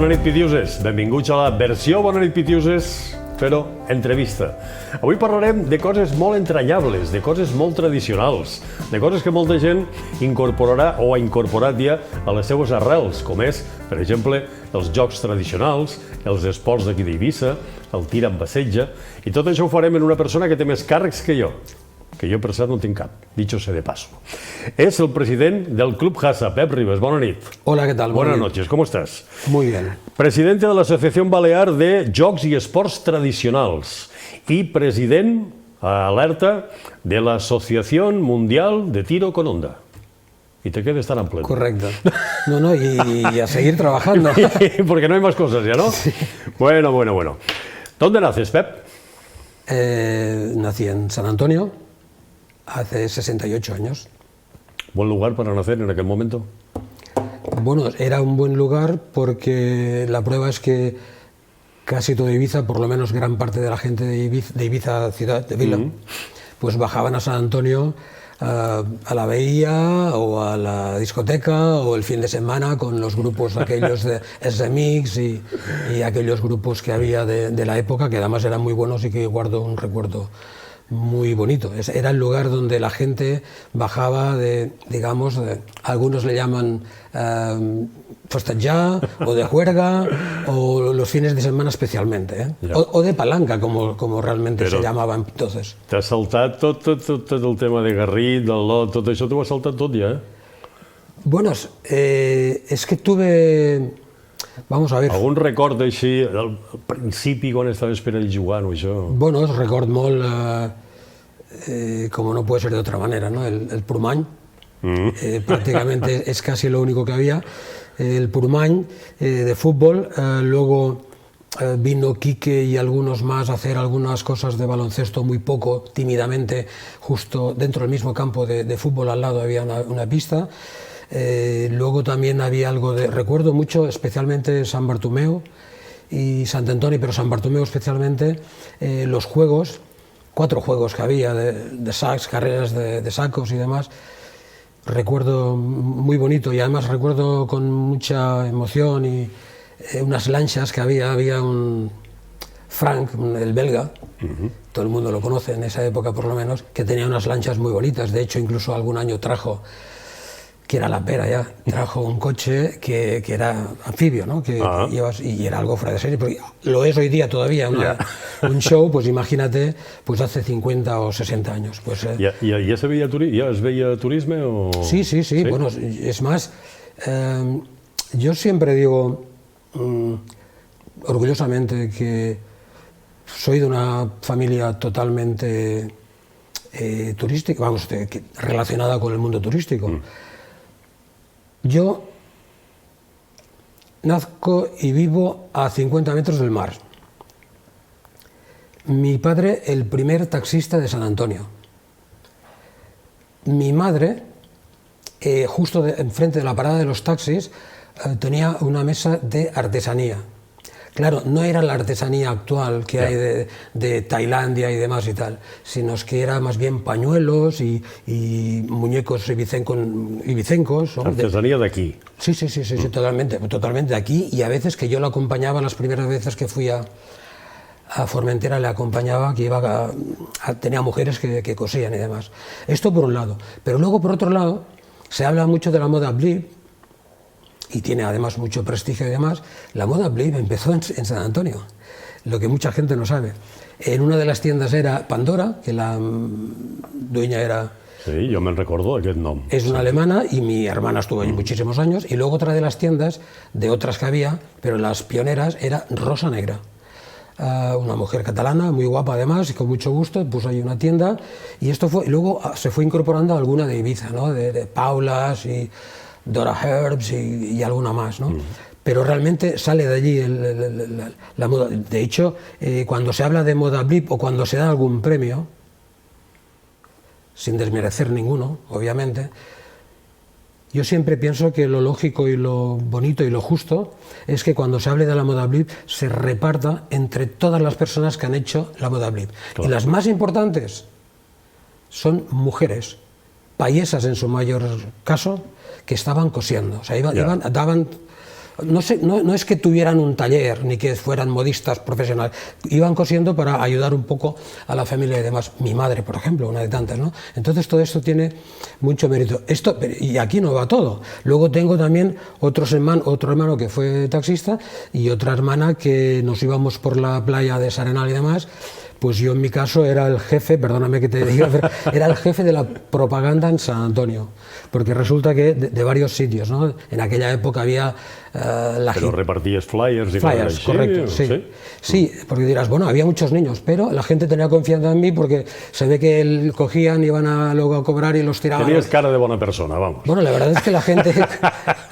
Bona nit, Pitiuses. Benvinguts a la versió Bona nit, Pitiuses, però entrevista. Avui parlarem de coses molt entranyables, de coses molt tradicionals, de coses que molta gent incorporarà o ha incorporat ja a les seues arrels, com és, per exemple, els jocs tradicionals, els esports d'aquí d'Eivissa, el tir amb bassetge, i tot això ho farem en una persona que té més càrrecs que jo, per cert no tinc cap, dicho sea de paso. Es el presidente del Club Hasa, Pep Ribes, buena nit. Hola, ¿qué tal? Buenas noches, ¿cómo estás? Muy bien. Presidente de la Asociación Balear de Jocs i Esports Tradicionals y president, alerta, de la Asociación Mundial de Tiro con Onda. Y te quedes tan amplio. Correcto. No, y a seguir trabajando. Porque no hay más cosas ya, ¿no? Sí. Bueno. ¿Dónde naces, Pep? Nací en San Antonio hace 68 años. ¿Buen lugar para nacer en aquel momento? Bueno, era un buen lugar porque la prueba es que casi todo Ibiza, por lo menos gran parte de la gente de Ibiza ciudad, de Vila, pues bajaban a San Antonio a la bahía o a la discoteca o el fin de semana con los grupos aquellos de SMX y aquellos grupos que había de la época, que además eran muy buenos y que guardo un recuerdo muy bonito. Era el lugar donde la gente bajaba digamos, algunos le llaman festejar o de juerga o los fines de semana especialmente, o de palanca, como realmente se llamaba entonces. T'has saltat tot el tema de Garrit, del lot, tot això t'ho has saltat tot ja, Bueno, es que tuve... Vamos a ver. Algun record així, al principi, quan estaves per allà jugant o això? Bueno, es record molt, como no puede ser de otra manera, ¿no? El Purmany, prácticamente es casi lo único que había. El Purmany de fútbol, luego vino Quique y algunos más a hacer algunas cosas de baloncesto muy poco, tímidamente, justo dentro del mismo campo de fútbol, al lado había una pista. Luego también había algo de... Recuerdo mucho, especialmente San Bartomeu y Sant Antoni, pero San Bartomeu especialmente, los juegos, 4 juegos que había de sacs, carreras de sacos y demás. Recuerdo muy bonito y además recuerdo con mucha emoción y unas lanchas que había un Frank, el belga, todo el mundo lo conoce en esa época por lo menos, que tenía unas lanchas muy bonitas. De hecho, incluso algún año trajo, que era la pera ya, trajo un coche que era anfibio, ¿no? Y era algo fuera de serie, porque lo es hoy día todavía, un show, pues imagínate, pues hace 50 o 60 años. Pues, ¿Ya es veía turismo? O... Sí, bueno, es más, yo siempre digo orgullosamente que soy de una familia totalmente turística, vamos, relacionada con el mundo turístico. Yo nazco y vivo a 50 metros del mar. Mi padre, el primer taxista de San Antonio. Mi madre, justo enfrente de la parada de los taxis, tenía una mesa de artesanía. Claro, no era la artesanía actual que hay de Tailandia y demás y tal, sino que era más bien pañuelos y muñecos ibicencos. ¿No? Artesanía de aquí. Sí, totalmente de aquí, y a veces que yo lo acompañaba, las primeras veces que fui a Formentera le acompañaba, que tenía mujeres que cosían y demás. Esto por un lado, pero luego por otro lado se habla mucho de la moda blip, y tiene además mucho prestigio y demás. La moda blip empezó en San Antonio, lo que mucha gente no sabe. En una de las tiendas era Pandora, que la dueña era... Sí, yo me recuerdo aquest nom. Es una alemana y mi hermana estuvo allí muchísimos años, y luego otra de las tiendas, de otras que había, pero las pioneras, era Rosa Negra. Una mujer catalana, muy guapa además, y con mucho gusto, puso ahí una tienda, y esto fue, luego se fue incorporando alguna de Ibiza, ¿no? de Paulas y Dora Herbs y alguna más, ¿no? Pero realmente sale de allí la moda. De hecho, cuando se habla de moda blip o cuando se da algún premio, sin desmerecer ninguno, obviamente, yo siempre pienso que lo lógico y lo bonito y lo justo es que cuando se hable de la moda blip se reparta entre todas las personas que han hecho la moda blip. Claro. Y las más importantes son mujeres, payesas en su mayor caso, que estaban cosiendo. O sea, daban no es que tuvieran un taller ni que fueran modistas profesionales, iban cosiendo para ayudar un poco a la familia y demás. Mi madre, por ejemplo, una de tantas, ¿no? Entonces todo esto tiene mucho mérito. Y aquí no va todo. Luego tengo también otro hermano que fue taxista y otra hermana que nos íbamos por la playa de Sarenal y demás. Pues yo en mi caso era el jefe, perdóname que te diga, pero era el jefe de la propaganda en San Antonio, porque resulta que de varios sitios, ¿no? En aquella época había Pero repartías flyers y flyers, correcto, sí. Sí, porque dirás, bueno, había muchos niños, pero la gente tenía confianza en mí porque se ve que cogían, iban luego a cobrar y los tiraban. Tenías cara de buena persona, vamos. Bueno, la verdad es que la gente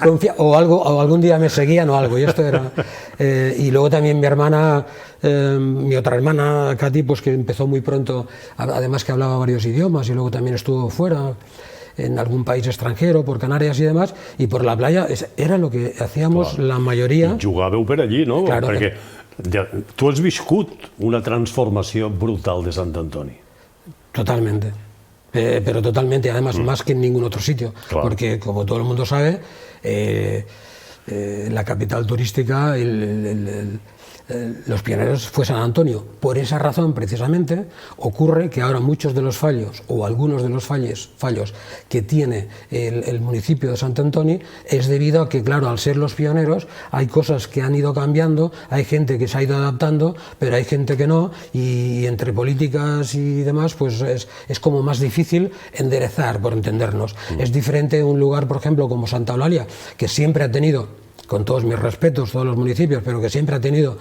confía, o algún día me seguían o algo, y esto era... y luego también mi hermana, mi otra hermana, Katy, pues que empezó muy pronto, además que hablaba varios idiomas y luego también estuvo fuera, en algún país extranjero, por Canarias y demás, y por la playa era lo que hacíamos la mayoría. I jugàveu per allí, no? Claro, Perquè tu has viscut una transformació brutal de Sant Antoni. Totalmente. Pero totalmente, además más que en ningún otro sitio, Claro. Porque como todo el mundo sabe, la capital turística, los pioneros fue San Antonio. Por esa razón, precisamente, ocurre que ahora muchos de los fallos, o algunos de los fallos que tiene el municipio de Sant Antoni, es debido a que, claro, al ser los pioneros, hay cosas que han ido cambiando, hay gente que se ha ido adaptando, pero hay gente que no, y entre políticas y demás, pues es como más difícil enderezar, por entendernos. Es diferente un lugar, por ejemplo, como Santa Eulalia, que siempre ha tenido, con todos mis respetos, todos los municipios, pero que siempre ha tenido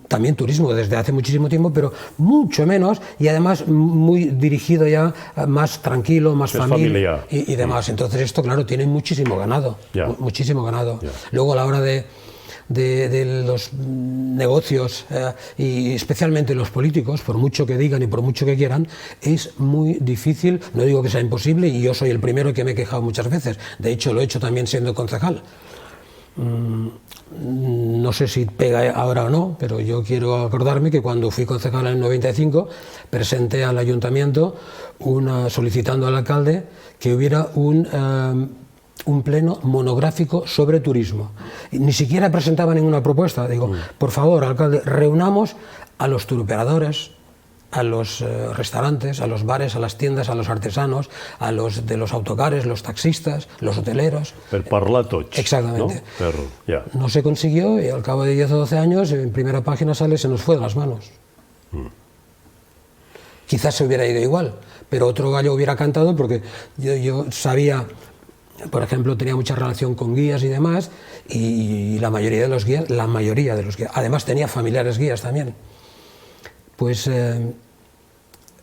también turismo desde hace muchísimo tiempo, pero mucho menos, y además muy dirigido ya, más tranquilo, más familiar y demás. Entonces esto, claro, tiene muchísimo ganado, muchísimo ganado. Luego a la hora de los negocios y especialmente los políticos, por mucho que digan y por mucho que quieran, es muy difícil, no digo que sea imposible, y yo soy el primero que me he quejado muchas veces, de hecho lo he hecho también siendo concejal. No sé si pega ahora o no, pero yo quiero acordarme que cuando fui concejal en el 95 presenté al ayuntamiento solicitando al alcalde que hubiera un pleno monográfico sobre turismo. Y ni siquiera presentaba ninguna propuesta. Digo, por favor, alcalde, reunamos a los turoperadores, a los restaurantes, a los bares, a las tiendas, a los artesanos, a los de los autocares, los taxistas, los hoteleros. Per parlar tots. Exactamente. No? No se consiguió y al cabo de 10 o 12 años, en primera página sale, se nos fue de las manos. Quizás se hubiera ido igual, pero otro gallo hubiera cantado porque yo sabía... Por ejemplo, tenía mucha relación con guías y demás, y la mayoría de los guías, además tenía familiares guías también, pues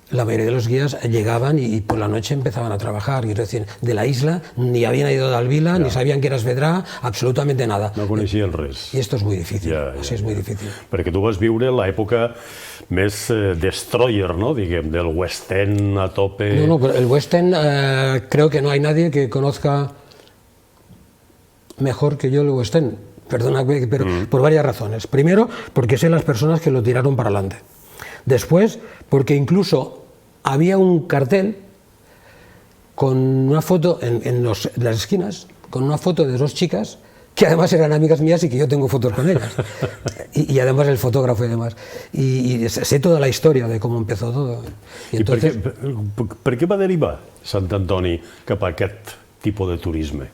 la mayoría de los guías llegaban y por la noche empezaban a trabajar, quiero decir, de la isla ni habían ido de Alvila, ni sabían que era Esvedrà, absolutamente nada. No coneixien res. I esto es muy difícil, así es muy difícil. Perquè tu vas viure l'època més destroyer, ¿no? Diguem, del West End a tope... No, pero el West End creo que no hay nadie que conozca mejor que yo el West End. Perdona, pero por varias razones. Primero, porque sé las personas que lo tiraron para adelante. Después, porque incluso había un cartel con una foto en las esquinas, con una foto de dos chicas que además eran amigas mías y que yo tengo fotos con ellas. Y además el fotógrafo y demás. Y sé toda la historia de cómo empezó todo. I entonces... per què va derivar Sant Antoni cap a aquest tipus de turisme?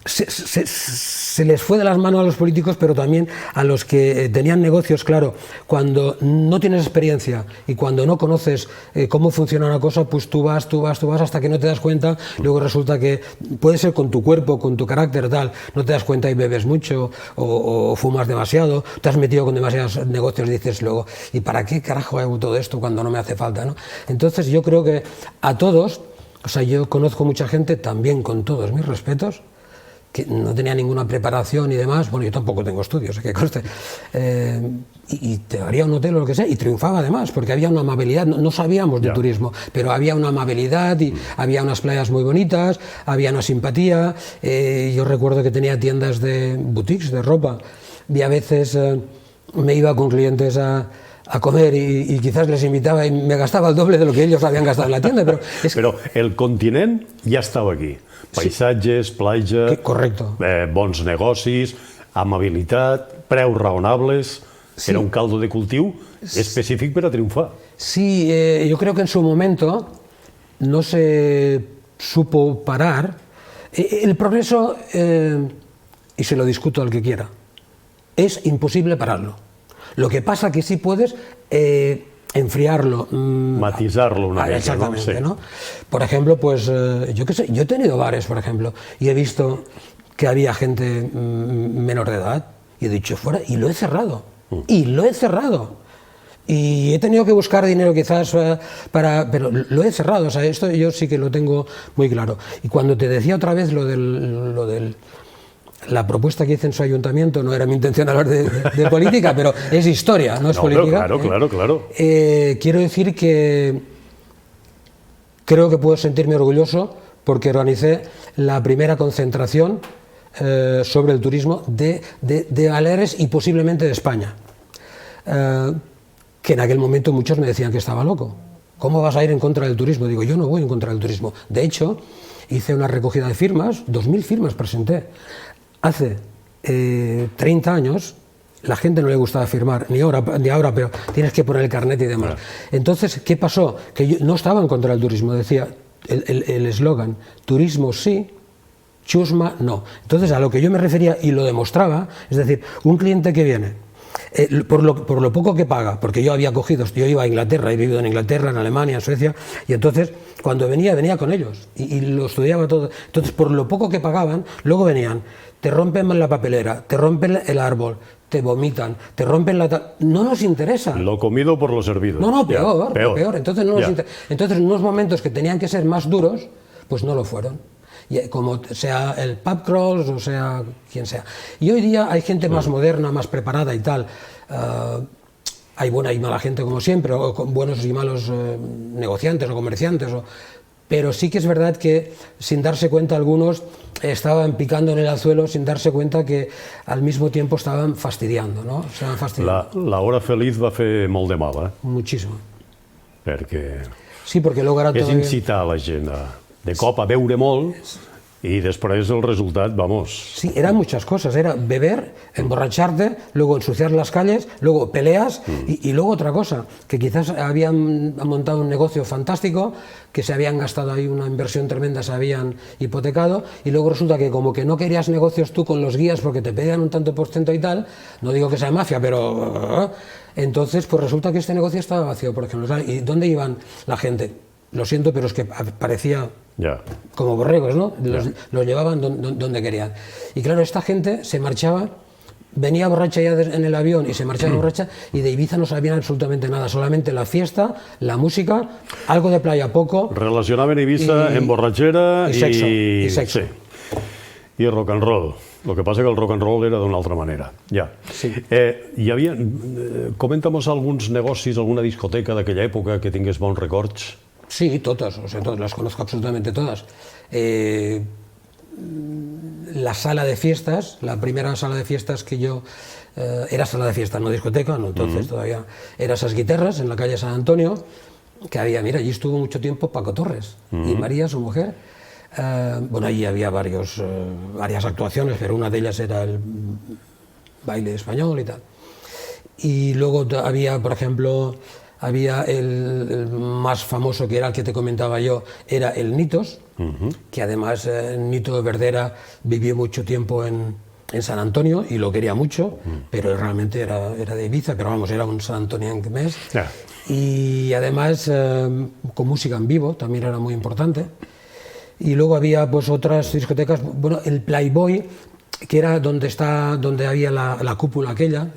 Se les fue de las manos a los políticos, pero también a los que tenían negocios. Claro, cuando no tienes experiencia y cuando no conoces cómo funciona una cosa, pues tú vas hasta que no te das cuenta. Luego resulta que puede ser con tu cuerpo, con tu carácter, tal, no te das cuenta y bebes mucho o fumas demasiado, te has metido con demasiados negocios y dices luego, ¿y para qué carajo hago todo esto cuando no me hace falta, ¿no? Entonces yo creo que a todos, o sea, yo conozco mucha gente, también con todos mis respetos, que no tenía ninguna preparación y demás, bueno, yo tampoco tengo estudios, que conste, y te haría un hotel o lo que sea, y triunfaba además, porque había una amabilidad, no sabíamos de turismo, pero había una amabilidad y había unas playas muy bonitas, había una simpatía, yo recuerdo que tenía tiendas de boutiques, de ropa, y a veces me iba con clientes a comer y quizás les invitaba y me gastaba el doble de lo que ellos habían gastado en la tienda. Pero el continent ja estava aquí. paisatges, platja, Correcto. Bons negocis, amabilitat, preus raonables. Sí. Era un caldo de cultiu específic per a triomfar. Sí, yo creo que en su momento no se supo parar. El progreso, y se lo discuto al que quiera, es imposible pararlo. Lo que pasa que sí puedes enfriarlo. Matizarlo una mica, exactamente, ¿no? ¿no? Por ejemplo, pues yo qué sé, yo he tenido bares, por ejemplo, y he visto que había gente menor de edad, y he dicho fuera, y lo he cerrado. Y lo he cerrado. Y he tenido que buscar dinero quizás pero lo he cerrado. O sea, esto yo sí que lo tengo muy claro. Y cuando te decía otra vez lo del la propuesta que hice en su ayuntamiento, no era mi intención hablar de política, pero es historia, no es política. Claro. Quiero decir que creo que puedo sentirme orgulloso porque organicé la primera concentración sobre el turismo de Baleares y posiblemente de España. Que en aquel momento muchos me decían que estaba loco. ¿Cómo vas a ir en contra del turismo? Digo, yo no voy en contra del turismo. De hecho, hice una recogida de firmas, 2000 firmas presenté. Hace 30 años, la gente no le gustaba firmar, ni ahora, pero tienes que poner el carnet y demás. Entonces, ¿qué pasó? Que yo no estaba en contra del turismo, decía el eslogan, turismo sí, chusma no. Entonces, a lo que yo me refería y lo demostraba, es decir, un cliente que viene, por lo poco que paga, porque yo había cogido, yo iba a Inglaterra, he vivido en Inglaterra, en Alemania, en Suecia, y entonces cuando venía con ellos y lo estudiaba todo. Entonces, por lo poco que pagaban, luego venían, te rompen la papelera, te rompen el árbol, te vomitan, te rompen no nos interesa. Lo comido por lo servido. No, peor. Entonces, entonces, en unos momentos que tenían que ser más duros, pues no lo fueron. Como sea el pub crawls o sea quien sea. Y hoy día hay gente más moderna, más preparada y tal. Hay buena y mala gente como siempre, o buenos y malos negociantes o comerciantes. Pero sí que es verdad que sin darse cuenta algunos estaban picando en el anzuelo sin darse cuenta que al mismo tiempo estaban fastidiando, ¿no? Estaban fastidiando. La hora feliz va fer molt de mal, Muchísimo. Perquè Sí, porque luego ahora és todavía... incitar la gent de cop a beure molt y después el resultat, vamos... Sí, eran muchas cosas, era beber, emborracharte, luego ensuciar las calles, luego peleas y luego otra cosa, que quizás habían montado un negocio fantástico, que se habían gastado ahí una inversión tremenda, se habían hipotecado y luego resulta que como que no querías negocios tú con los guías porque te pedían un tanto por ciento y tal, no digo que sea mafia, pero... Entonces, pues resulta que este negocio estaba vacío, por ejemplo. ¿Y dónde iban la gente? Lo siento, pero es que parecía como borregos, ¿no? Los llevaban donde querían. Y claro, esta gente se marchaba, venía borracha ya en el avión y se marchaba borracha, y de Ibiza no sabían absolutamente nada, solamente la fiesta, la música, algo de playa poco. Relacionaven Ibiza en borratxera y sexo. Sí. I rock and roll. Lo que passa que el rock and roll era d'una altra manera. Ja. Sí. Hi havia... Comenta'mos alguns negocis, alguna discoteca d'aquella època que tingués bons records. Sí, todas, o sea, todas, las conozco absolutamente todas. La sala de fiestas, la primera sala de fiestas que yo... era sala de fiestas, no discoteca, no, entonces todavía era Esas Guitarras, en la calle San Antonio, que había, mira, allí estuvo mucho tiempo Paco Torres y María, su mujer. Bueno, allí había varias actuaciones, pero una de ellas era el baile español y tal. Y luego había, por ejemplo... Había el más famoso, que era el que te comentaba yo, era el Nitos, que además Nito Verdera vivió mucho tiempo en San Antonio y lo quería mucho, pero realmente era de Ibiza, pero vamos, era un San Antoniense. Y además con música en vivo, también era muy importante. Y luego había pues otras discotecas, bueno, el Playboy, que era donde había la cúpula aquella,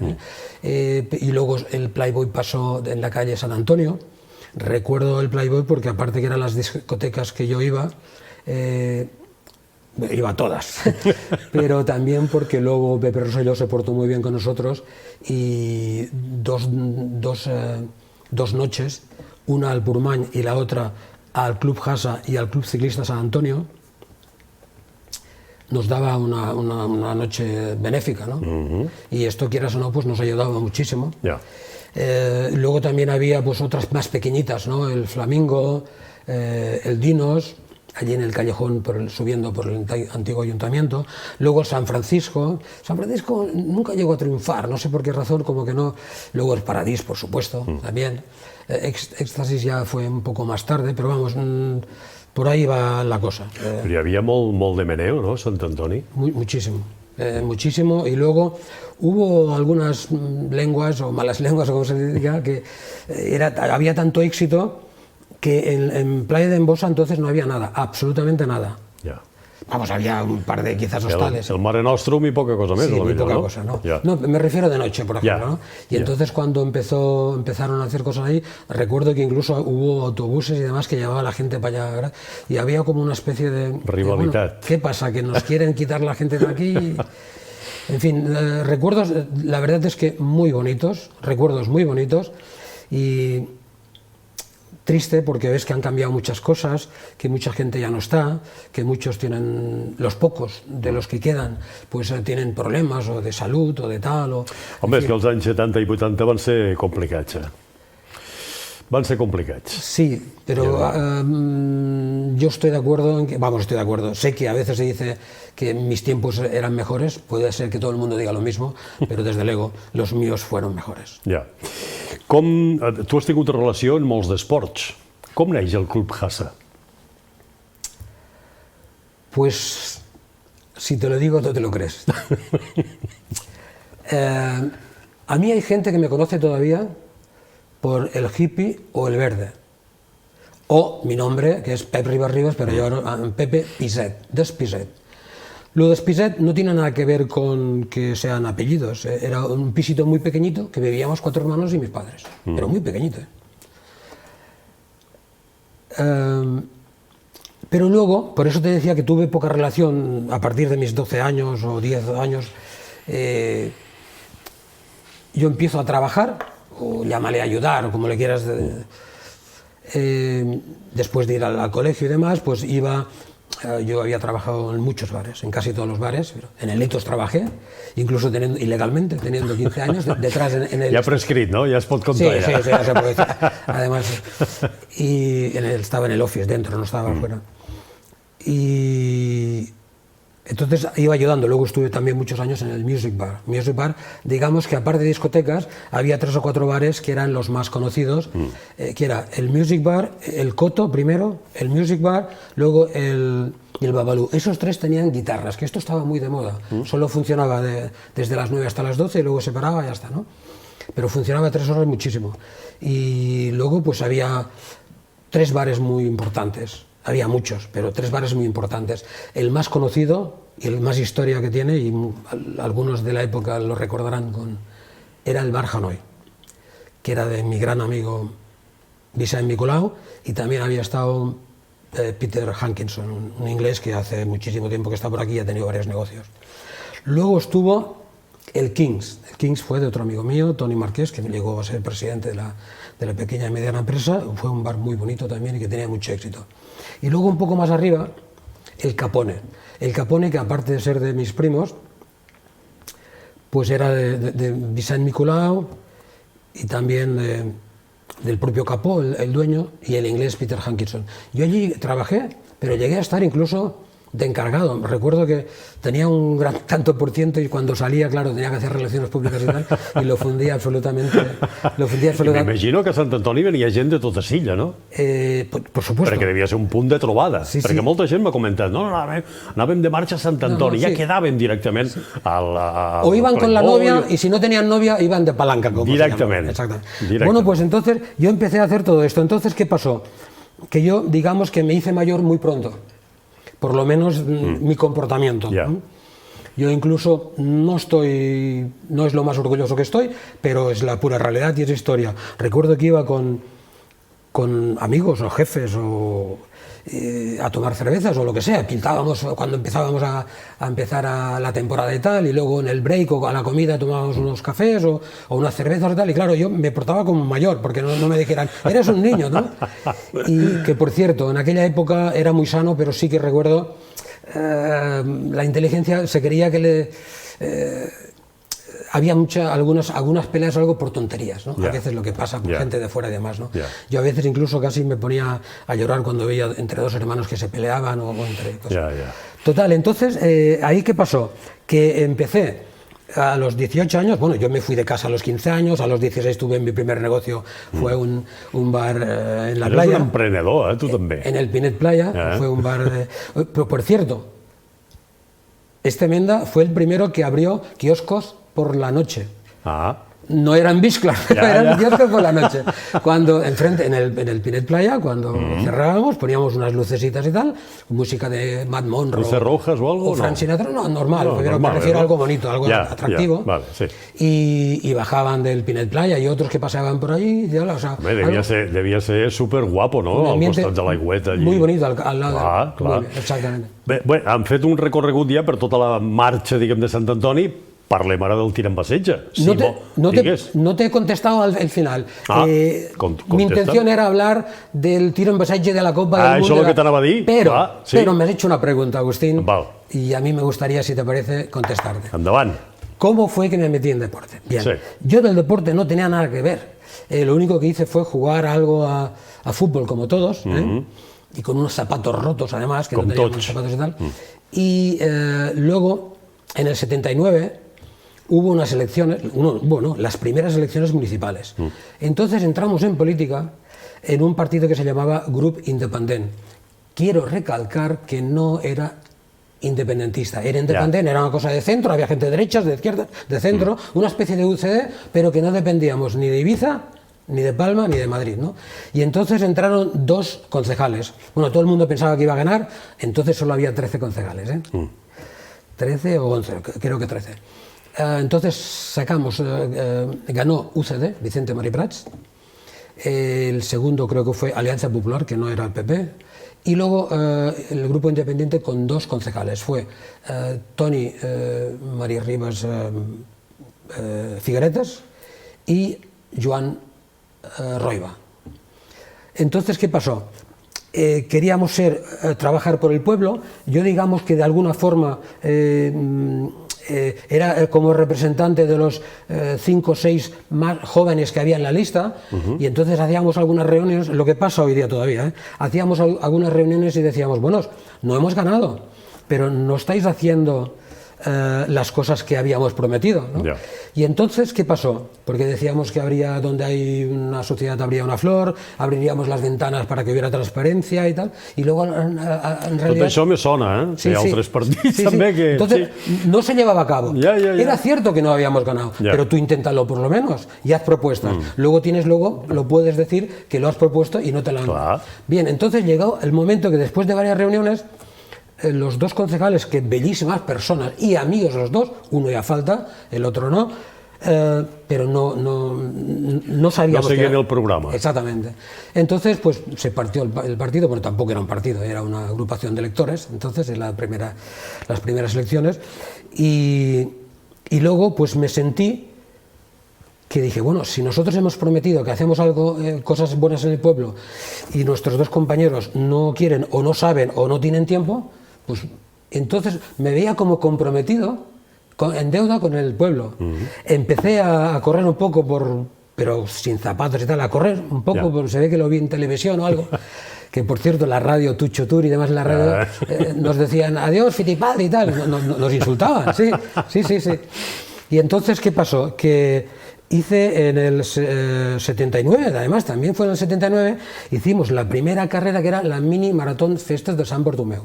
y luego el Playboy pasó en la calle San Antonio. Recuerdo el Playboy porque aparte que eran las discotecas que yo iba a todas, pero también porque luego Pepe Rosselló se portó muy bien con nosotros y dos noches, una al Purmany y la otra al Club Hasa y al Club Ciclista San Antonio, nos daba una noche benéfica, ¿no? Y esto, quieras o no, pues nos ayudaba muchísimo. Luego también había pues otras más pequeñitas, ¿no? El Flamingo, el Dinos, allí en el callejón subiendo por el antiguo ayuntamiento. Luego San Francisco. San Francisco nunca llegó a triunfar, no sé por qué razón, como que no. Luego el Paradís, por supuesto, también. Éxtasis ya fue un poco más tarde, pero vamos, por ahí va la cosa. Però hi havia molt de meneo, no, Sant Antoni? Muchísimo. Muchísimo, y luego hubo algunas lenguas o malas lenguas, o como se diga, que había tanto éxito que en Playa de Embosa entonces no había nada, absolutamente nada. Ja. Vamos, había un par de quizás hostales. El Mare Nostrum y poca cosa més, Sí, muy millor, poca no? cosa, ¿no? Ja. No, me refiero de noche, por ejemplo, Ya, ¿no? Y ya. entonces cuando empezaron a hacer cosas ahí, recuerdo que incluso hubo autobuses y demás que llevaba la gente para allá, ¿verdad? Y había como una especie de... Rivalidad. bueno, ¿qué pasa? ¿Que nos quieren quitar la gente de aquí? En fin, recuerdos, la verdad es que muy bonitos, recuerdos muy bonitos, y triste porque ves que han cambiado muchas cosas, que mucha gente ya no está, que muchos tienen, los pocos de los que quedan, pues tienen problemas o de salud o de tal. Home, és que els anys 70 i 80 van ser complicats, Van ser complicats. Sí, pero yo estoy de acuerdo en que, vamos, estoy de acuerdo. Sé que a veces se dice que mis tiempos eran mejores, puede ser que todo el mundo diga lo mismo, pero desde luego los míos fueron mejores. Ja. Tu has tingut relació en molts d'esports. Com neix el Club Hassa? Pues, si te lo digo, no te lo crees. A mí hay gente que me conoce todavía por el hippie o el verde. O mi nombre, que es Pep Ribas Ribas, pero yo Pepe Piset, Despiset. Lo de Despiset no tiene nada que ver con que sean apellidos. Era un pisito muy pequeñito que vivíamos 4 hermanos y mis padres. Pero muy pequeñito. Pero luego, por eso te decía que tuve poca relación a partir de mis 12 años o 10 años. Yo empiezo a trabajar, o llámale a ayudar, o como le quieras. Después de ir al colegio y demás, pues iba. Yo había trabajado en muchos bares, en casi todos los bares. En el Litos trabajé, incluso ilegalmente, teniendo 15 años, detrás en el... Ja prescrit, no? Ja es pot contar, sí, ya se puede decir. Además, y estaba en el office dentro, no estaba afuera. Y entonces iba ayudando. Luego estuve también muchos años en el Music Bar. Music Bar, digamos que aparte de discotecas, había 3 o 4 bares que eran los más conocidos, que era el Music Bar, el Coto primero, el Music Bar, luego el Babalú. Esos 3 tenían guitarras, que esto estaba muy de moda. Solo funcionaba desde las 9 hasta las 12 y luego se paraba y ya está, ¿no? Pero funcionaba 3 horas muchísimo. Y luego pues había 3 bares muy importantes. Había muchos, pero 3 bares muy importantes. El más conocido y el más historia que tiene, y algunos de la época lo recordarán, era el Bar Hanoi, que era de mi gran amigo Vicent Nicolau, y también había estado Peter Hankinson, un inglés que hace muchísimo tiempo que está por aquí y ha tenido varios negocios. Luego estuvo el Kings. El Kings fue de otro amigo mío, Tony Marqués, que llegó a ser presidente de la pequeña y mediana empresa. Fue un bar muy bonito también y que tenía mucho éxito. Y luego un poco más arriba, el Capone. El Capone, que aparte de ser de mis primos, pues era de Vicent Nicolau y también del propio Capó, el dueño, y el inglés Peter Hankinson. Yo allí trabajé, pero llegué a estar incluso de encargado. Recuerdo que tenía un gran tanto por ciento y cuando salía, claro, tenía que hacer relaciones públicas y tal, y lo fundía absolutamente. M'imagino que a Sant Antoni venia gent de tota Silla, no? Por supuesto. Perquè devia ser un punt de trobada. Sí, perquè sí. molta gent m'ha comentat, no, anàvem de marxa a Sant Antoni, ja sí. quedàvem directament O iban con la novia y si no tenían novia iban de palanca. Como Directamente. Exactamente. Directamente. Bueno, pues entonces yo empecé a hacer todo esto. Entonces, ¿qué pasó? Que yo, digamos que me hice mayor muy pronto. Por lo menos mi comportamiento. Yeah. Yo incluso no es lo más orgulloso que estoy, pero es la pura realidad y es historia. Recuerdo que iba con amigos o jefes a tomar cervezas o lo que sea. Pintábamos cuando empezábamos a empezar a la temporada y tal, y luego en el break o a la comida tomábamos unos cafés o unas cervezas y tal, y claro, yo me portaba como mayor, porque no me dijeran, eres un niño, ¿no? Y que, por cierto, en aquella época era muy sano, pero sí que recuerdo la inteligencia, se quería que había algunas peleas algo por tonterías, ¿no? Ya. A veces lo que pasa con Ya. gente de fuera y demás, ¿no? Ya. Yo a veces incluso casi me ponía a llorar cuando veía entre dos hermanos que se peleaban o entre cosas. Ya. Total, entonces, ¿ahí qué pasó? Que empecé a los 18 años, bueno, yo me fui de casa a los 15 años, a los 16 tuve mi primer negocio, fue un bar en la Eres playa. un emprenedor, tu també. En el Pinet Playa, fue un bar de... Pero, por cierto, este Menda fue el primero que abrió kioscos por la noche. Ah, No eran bisclas, pero Ya, eran ya. kioscos por la noche. Cuando enfrente, en el Pinet Playa, cuando cerrábamos, poníamos unas lucecitas y tal, música de Matt Monro. ¿Luces rojas o algo? O Frank No. Sinatra, no, normal, No, pero normal, me refiero a ¿no? algo bonito, algo Ya, atractivo. ya, vale, sí. Y bajaban del Pinet Playa y otros que pasaban por allí. Y tal, o sea, Home, algo- devia ser super guapo, no? un Al ambiente costat de l'aigüeta allí. muy bonito al lado Clar, de... clar. Muy bien, exactamente. Bé, han fet un recorregut ja per tota la marxa, diguem, de Sant Antoni. Parlem ara del tir amb passeja. Si No te he contestado al final. Ah, Mi contesta. intención era hablar del tiro en pasaje de la Copa Ah, del eso Mundo. es lo que t'anava a dir. Pero, Ah, sí. pero me has hecho una pregunta, Agustín, Val. y a mí me gustaría, si te parece, contestarte. Endavant. ¿Cómo fue que me metí en deporte? Bien, Sí. yo del deporte no tenía nada que ver. Lo único que hice fue jugar algo a fútbol, como todos, y con unos zapatos rotos, además, que Com no teníamos tots. zapatos y tal. Y luego, en el 79, hubo unas elecciones, las primeras elecciones municipales. Entonces entramos en política en un partido que se llamaba Grup Independent. Quiero recalcar que no era independentista, era independiente, era una cosa de centro, había gente de derechas, de izquierdas, de centro, una especie de UCD, pero que no dependíamos ni de Ibiza, ni de Palma, ni de Madrid, ¿no? Y entonces entraron 2 concejales. Bueno, todo el mundo pensaba que iba a ganar, entonces solo había 13 concejales, 13 o 11, creo que 13. Entonces sacamos, ganó UCD, Vicente Mariprats, el segundo creo que fue Alianza Popular, que no era el PP, y luego el grupo independiente con 2 concejales, fue Toni María Ribas Figueretas y Joan Roiva. Entonces, ¿qué pasó? Queríamos trabajar por el pueblo, yo digamos que de alguna forma... era como representante de los 5 o 6 más jóvenes que había en la lista, y entonces hacíamos algunas reuniones, lo que pasa hoy día todavía, hacíamos algunas reuniones y decíamos, bueno, no hemos ganado, pero no estáis haciendo las cosas que habíamos prometido, ¿no? Ya. Y entonces, ¿qué pasó? Porque decíamos que habría, donde hay una sociedad habría una flor, abriríamos las ventanas para que hubiera transparencia y tal, y luego en Tot realidad... això me sona, Sí, Hi ha sí. altres partits Sí, sí. també que... Entonces, no se llevaba a cabo. Ya. Era cierto que no habíamos ganado, Ya. pero tú inténtalo por lo menos y haz propuestas. Luego lo puedes decir que lo has propuesto y no te lo han Claro. dado. Bien, entonces llegó el momento que después de varias reuniones, los 2 concejales, que bellísimas personas y amigos los 2, uno ya falta, el otro no, pero no sabíamos... No seguían que era- el programa. Exactamente. Entonces, pues se partió el partido, bueno, tampoco era un partido, era una agrupación de electores, entonces en las primeras elecciones, y luego pues me sentí que dije, bueno, si nosotros hemos prometido que hacemos algo, cosas buenas en el pueblo, y nuestros 2 compañeros no quieren, o no saben, o no tienen tiempo, pues entonces me veía como comprometido, en deuda con el pueblo. Empecé a correr un poco pero sin zapatos y tal, a correr un poco, Ya. porque se ve que lo vi en televisión o algo. Que por cierto, la radio, Tucho Tour y demás en la radio, nos decían adiós, Fittipaldi y tal, nos insultaban, sí. Y entonces, ¿qué pasó? Que hice en el 79, además también fue en el 79, hicimos la primera carrera que era la mini maratón Festas de San Bartomeu.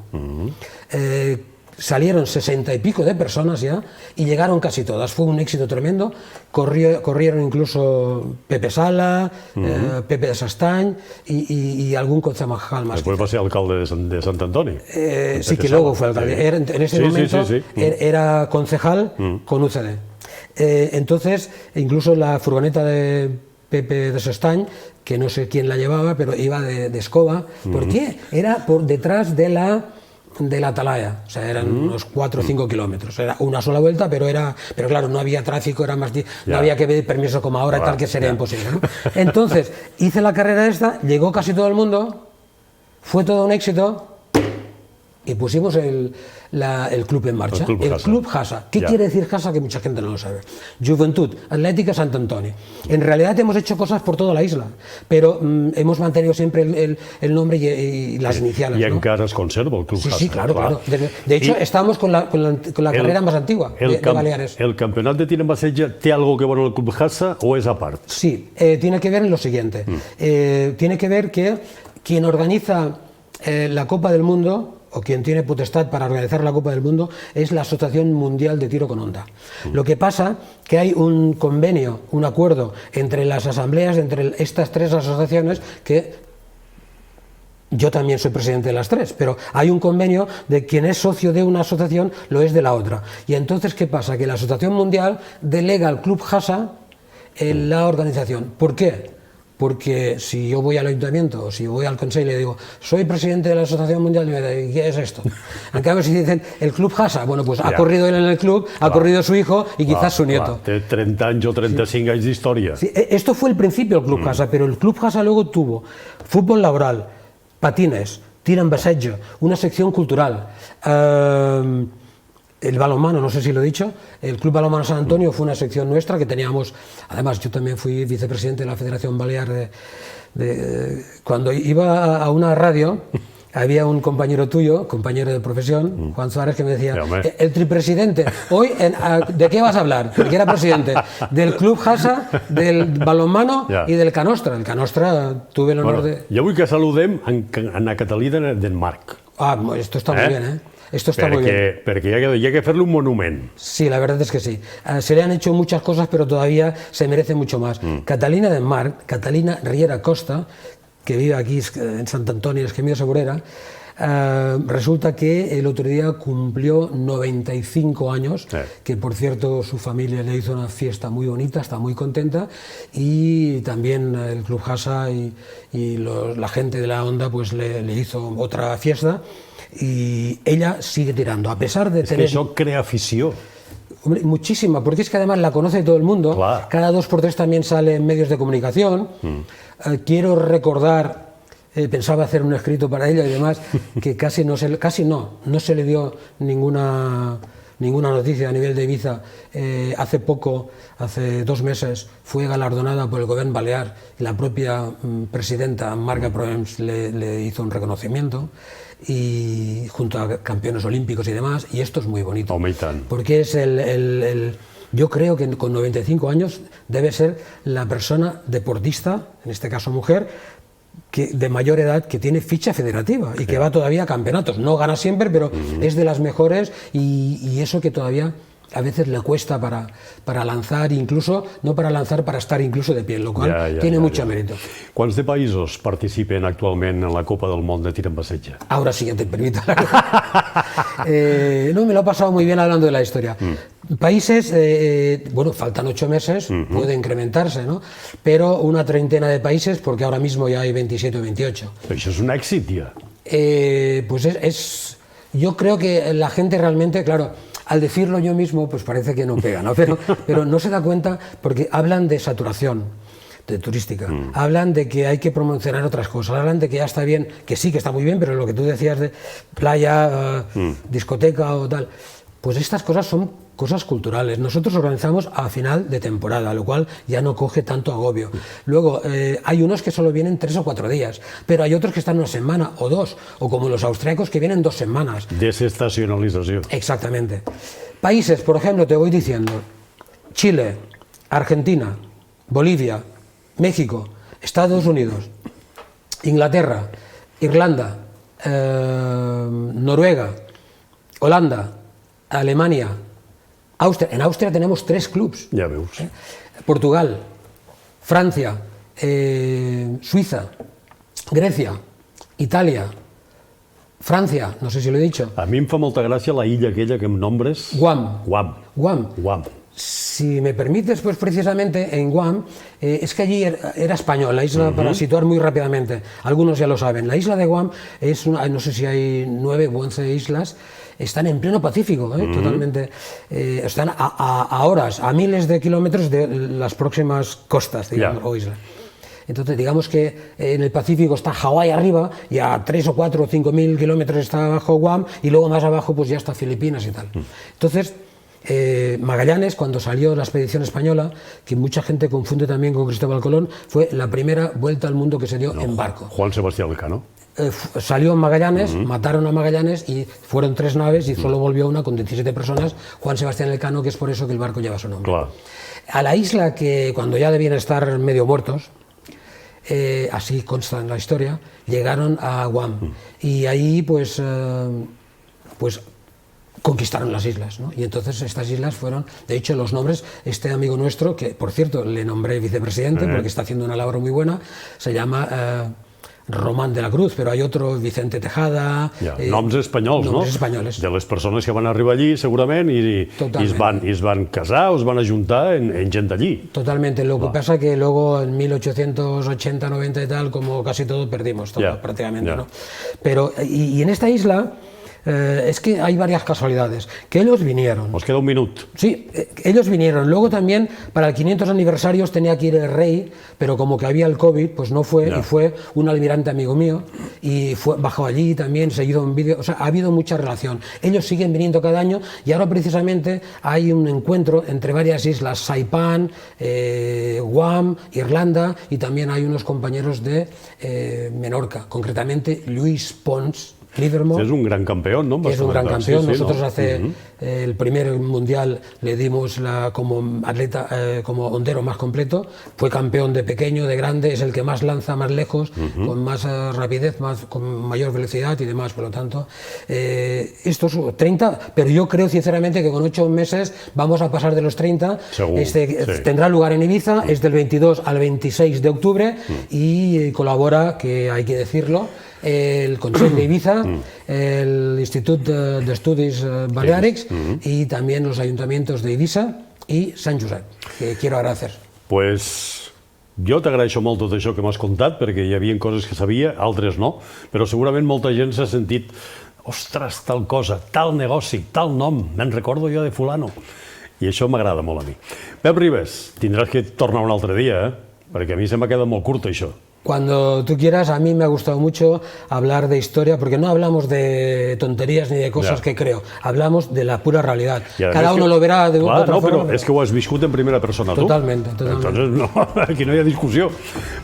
Salieron 60 y pico de personas ya y llegaron casi todas, fue un éxito tremendo, corrieron incluso Pepe Sala, Pepe de Sastany y algún concejal más. Después va ser alcalde de Sant Antoni. Sí, que luego fue alcalde. En ese momento Sí. era concejal con UCD. Entonces, incluso la furgoneta de Pepe de Sastany, que no sé quién la llevaba, pero iba de escoba. ¿Por qué? Era por detrás de la atalaya, o sea, eran unos 4 o 5 kilómetros. Era una sola vuelta, pero claro, no había tráfico, no había que pedir permiso como ahora, tal, que sería imposible, ¿no? Entonces, hice la carrera esta, llegó casi todo el mundo, fue todo un éxito, y pusimos el club en marcha, el Club Hasa. ¿Qué quiere decir Hasa? Que mucha gente no lo sabe. Juventud Atlética Sant Antoni. En realidad hemos hecho cosas por toda la isla, pero hemos mantenido siempre el nombre y las iniciales. Y encara es conserva el Club Hasa. Sí, claro. De hecho, estamos con la carrera más antigua de Baleares. ¿El campeonato de tir amb bassetge té algo que ver con el Club Hasa o es aparte? Sí, tiene que ver en lo siguiente. Tiene que ver que quien organiza la Copa del Mundo, o quien tiene potestad para organizar la Copa del Mundo, es la Asociación Mundial de Tiro con Onda. Lo que pasa que hay un convenio, un acuerdo entre las asambleas, entre estas tres asociaciones, que yo también soy presidente de las tres, pero hay un convenio de quien es socio de una asociación lo es de la otra. Y entonces, ¿qué pasa? Que la Asociación Mundial delega al Club Hasa en la organización. ¿Por qué? Porque si yo voy al ayuntamiento o si voy al consejo y le digo, soy presidente de la Asociación Mundial, y me dicen, ¿qué es esto? En cambio, si dicen, el Club Hasa, bueno, pues ha corrido él en el club, ha corrido su hijo y quizás su nieto. Té 30 anys o 35 anys d'història. Sí, esto fue el principio del Club Hasa, pero el Club Hasa luego tuvo fútbol laboral, patines, tiro en bassetge, una sección cultural, el balonmano, no sé si lo he dicho, el Club Balonmano San Antonio fue una sección nuestra que teníamos, además yo también fui vicepresidente de la Federación Balear cuando iba a una radio, había un compañero tuyo, compañero de profesión, Juan Suárez, que me decía, el tripresidente, hoy, ¿de qué vas a hablar? ¿De qué era presidente? Del Club Hasa, del balonmano y del Canostra. El Canostra tuve el honor de... Jo vull que saludem a Catalina d'en Marc. Esto está muy bien, ¿eh? Esto está muy bien. Porque hi ha que fer-li un monument. Sí, la verdad es que sí. Se le han hecho muchas cosas, pero todavía se merece mucho más. Catalina d'en Marc, Catalina Riera Costa, que vive aquí en Sant Antoni, es Gemio Segurera, resulta que el otro día cumplió 95 años, que por cierto su familia le hizo una fiesta muy bonita, está muy contenta, y también el Club Hasa y la gente de la Onda pues le hizo otra fiesta, y ella sigue tirando, a pesar de tener... Es que això crea afició. Hombre, muchísima, porque es que además la conoce todo el mundo. Claro. Cada 2x3 también sale en medios de comunicación. Quiero recordar, pensaba hacer un escrito para ella y demás, que casi no se le dio ninguna noticia a nivel de Ibiza. Hace poco, hace 2 meses, fue galardonada por el Gobierno Balear y la propia presidenta Marga Proems le hizo un reconocimiento, y junto a campeones olímpicos y demás, y esto es muy bonito. Porque es yo creo que con 95 años debe ser la persona deportista, en este caso mujer, de mayor edad que tiene ficha federativa y que va todavía a campeonatos. No gana siempre, pero es de las mejores, y eso que todavía a veces le cuesta para lanzar, incluso, no para lanzar, para estar incluso de pie, lo cual tiene mucho mérito. ¿Cuántos de países participen actualmente en la Copa del Mundo de tiro en bassetge? Ahora sí, ya te permito. No, me lo he pasado muy bien hablando de la historia. Países, bueno, faltan 8 meses, puede incrementarse, ¿no? Pero una treintena de países, porque ahora mismo ya hay 27 o 28. Eso es un éxito ya. Pues yo creo que la gente realmente, claro, al decirlo yo mismo, pues parece que no pega, ¿no? Pero no se da cuenta, porque hablan de saturación turística, hablan de que hay que promocionar otras cosas, hablan de que ya está bien, que sí, que está muy bien, pero lo que tú decías de playa, discoteca o tal, pues estas cosas son cosas culturales. Nosotros organizamos a final de temporada, lo cual ya no coge tanto agobio. Luego, hay unos que solo vienen 3 o 4 días, pero hay otros que están 1 semana o 2, o como los austriacos que vienen 2 semanas. Desestacionalización. Exactamente. Países, por ejemplo, te voy diciendo: Chile, Argentina, Bolivia, México, Estados Unidos, Inglaterra, Irlanda, Noruega, Holanda, Alemania, Austria. En Austria tenemos 3 clubs. Ya veus. Portugal, Francia, Suiza, Grecia, Italia, Francia, no sé si lo he dicho. A mi em fa molta gràcia la illa aquella que em nombres... Guam. Guam. Si me permites, pues precisamente en Guam, es que allí era español, la isla, para situar muy rápidamente, algunos ya lo saben, la isla de Guam es no sé si hay 9 o 11 islas, están en pleno Pacífico, totalmente, están a horas, a miles de kilómetros de las próximas costas, digamos, o islas. Entonces, digamos que en el Pacífico está Hawái arriba y a 3 o 4 o 5.000 kilómetros está abajo Guam y luego más abajo pues ya está Filipinas y tal. Entonces, Magallanes, cuando salió la expedición española, que mucha gente confunde también con Cristóbal Colón, fue la primera vuelta al mundo que se dio en barco. Juan Sebastián Elcano. Salió en Magallanes, mataron a Magallanes y fueron 3 naves y solo volvió una con 17 personas, Juan Sebastián Elcano, que es por eso que el barco lleva su nombre. Claro. A la isla que cuando ya debían estar medio muertos, así consta en la historia, llegaron a Guam y ahí pues conquistaron las islas, ¿no? Y entonces estas islas fueron, de hecho los nombres, este amigo nuestro, que por cierto le nombré vicepresidente porque está haciendo una labor muy buena, se llama Román de la Cruz, però hay otro, Vicente Tejada... Noms espanyols, no? Noms espanyoles. De les persones que van arribar allí, segurament, i es van casar o es van ajuntar en gent d'allí. Totalmente. Lo que pasa que luego en 1880, 90 y tal, como casi todo, perdimos todo, prácticamente, ¿no? Pero, y en esta isla... es que hay varias casualidades, que ellos vinieron. Os queda un minut. Sí, ellos vinieron. Luego también, para el 500 aniversario tenía que ir el rey, pero como que había el COVID, pues no fue, y fue un almirante amigo mío, y bajó allí también, seguido en vídeo, o sea, ha habido mucha relación. Ellos siguen viniendo cada año, y ahora precisamente hay un encuentro entre varias islas, Saipán, Guam, Irlanda, y también hay unos compañeros de Menorca, concretamente Luis Pons, Livermore, es un gran campeón, ¿no? Es un gran campeón. Nosotros hace el primer mundial le dimos como atleta, como hondero más completo. Fue campeón de pequeño, de grande, es el que más lanza más lejos, con más rapidez, con mayor velocidad y demás. Por lo tanto, estos 30, pero yo creo sinceramente que con 8 meses vamos a pasar de los 30. Tendrá lugar en Ibiza, es del 22 al 26 de octubre y colabora, que hay que decirlo, el Consell de Ibiza, el Instituto de Estudis Baleàrics y también los ayuntamientos de Ibiza y Sant Josep, que quiero agradecer. Pues jo t'agraeixo molt tot això que m'has contat, perquè hi havia coses que sabia, altres no, però segurament molta gent s'ha sentit ostres, tal cosa, tal negoci, tal nom, me'n recordo jo de fulano. I això m'agrada molt a mi. Pep Ribes, tindràs que tornar un altre dia, perquè a mi se m'ha quedat molt curt això. Cuando tú quieras, a mí me ha gustado mucho hablar de historia, porque no hablamos de tonterías ni de cosas que creo, hablamos de la pura realidad. Cada uno lo verá de otra forma. Però és que ho has viscut en primera persona, tu. Totalmente. Entonces, no, aquí no hi ha discussió.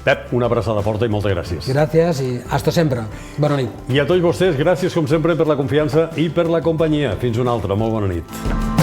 Pep, una abraçada forta i moltes gràcies. Gràcies i hasta sempre. Bona nit. I a tots vostès, gràcies com sempre per la confiança i per la companyia. Fins una altra. Molt bona nit.